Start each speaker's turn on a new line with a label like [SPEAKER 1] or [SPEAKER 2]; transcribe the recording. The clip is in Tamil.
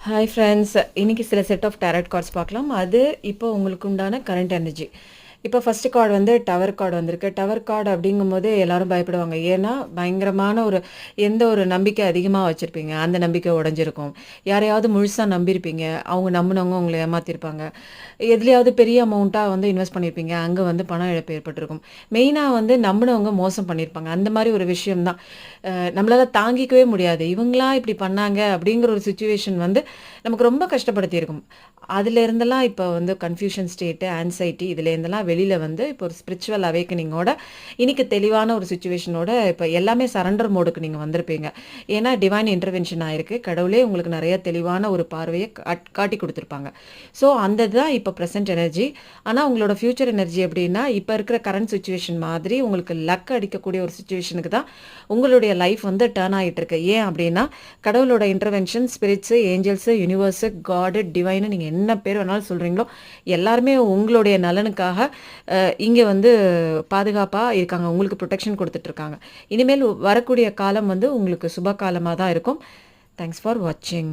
[SPEAKER 1] ஹாய் ஃப்ரெண்ட்ஸ், இன்னைக்கு சில செட் ஆஃப் டேரட் கார்ட்ஸ் பார்க்கலாம். அது இப்போ உங்களுக்கு உண்டான கரண்ட் எனர்ஜி. இப்போ ஃபர்ஸ்ட் கார்டு வந்து டவர் கார்டு வந்திருக்கு. டவர் கார்டு அப்படிங்கும்போது எல்லாரும் பயப்படுவாங்க. ஏன்னா பயங்கரமான எந்த ஒரு நம்பிக்கை அதிகமாக வச்சுருப்பீங்க, அந்த நம்பிக்கை உடஞ்சிருக்கும். யாரையாவது முழுசாக நம்பியிருப்பீங்க, அவங்க நம்பினவங்க உங்களை ஏமாற்றிருப்பாங்க. எதுலையாவது பெரிய அமௌண்ட்டாக வந்து இன்வெஸ்ட் பண்ணியிருப்பீங்க, அங்கே வந்து பண இழப்பு ஏற்பட்டிருக்கும். மெயினாக வந்து நம்பினவங்க மோசம் பண்ணியிருப்பாங்க. அந்த மாதிரி ஒரு விஷயம்தான் நம்மளால தாங்கிக்கவே முடியாது. இவங்களா இப்படி பண்ணாங்க அப்படிங்கிற ஒரு சுச்சுவேஷன் வந்து நமக்கு ரொம்ப கஷ்டப்படுத்தியிருக்கும். அதுல இருந்தெல்லாம் இப்போ வந்து கன்ஃபியூஷன் ஸ்டேட்டு, ஆன்சைட்டி இதுல இருந்தெல்லாம் வெளியில வந்து இப்போ ஒரு ஸ்பிரிச்சுவல் அவேக்கனிங்கோட இன்னைக்கு தெளிவான ஒரு சுச்சுவேஷனோட இப்போ எல்லாமே சரண்டர் மோடுக்கு நீங்க வந்திருப்பீங்க. ஏன்னா டிவைன் இன்டர்வென்ஷன் ஆயிருக்கு. கடவுளே உங்களுக்கு நிறைய தெளிவான ஒரு பார்வையை காட்டி கொடுத்துருப்பாங்க. ஸோ அந்த தான் இப்போ ப்ரெசென்ட் எனர்ஜி. ஆனால் உங்களோட ஃபியூச்சர் எனர்ஜி எப்படின்னா இப்போ இருக்கிற கரண்ட் சுச்சுவேஷன் மாதிரி உங்களுக்கு லக் அடிக்கக்கூடிய ஒரு சுச்சுவேஷனுக்கு தான் உங்களுடைய லைஃப் வந்து டேர்ன் ஆகிட்டு இருக்கு. ஏன் அப்படின்னா கடவுளோட இன்டர்வென்ஷன், ஸ்பிரிட்ஸு, ஏஞ்சல்ஸு, யூனிவர்ஸு, காடு, டிவைனு நீங்கள் என்ன பேர் வேணாலும் சொல்கிறீங்களோ எல்லாருமே உங்களுடைய நலனுக்காக இங்கே வந்து பாதுகாப்பாக இருக்காங்க. உங்களுக்கு ப்ரொடெக்ஷன் கொடுத்துட்ருக்காங்க. இனிமேல் வரக்கூடிய காலம் வந்து உங்களுக்கு சுப காலமாக தான் இருக்கும். தேங்க்ஸ் ஃபார் வாட்சிங்.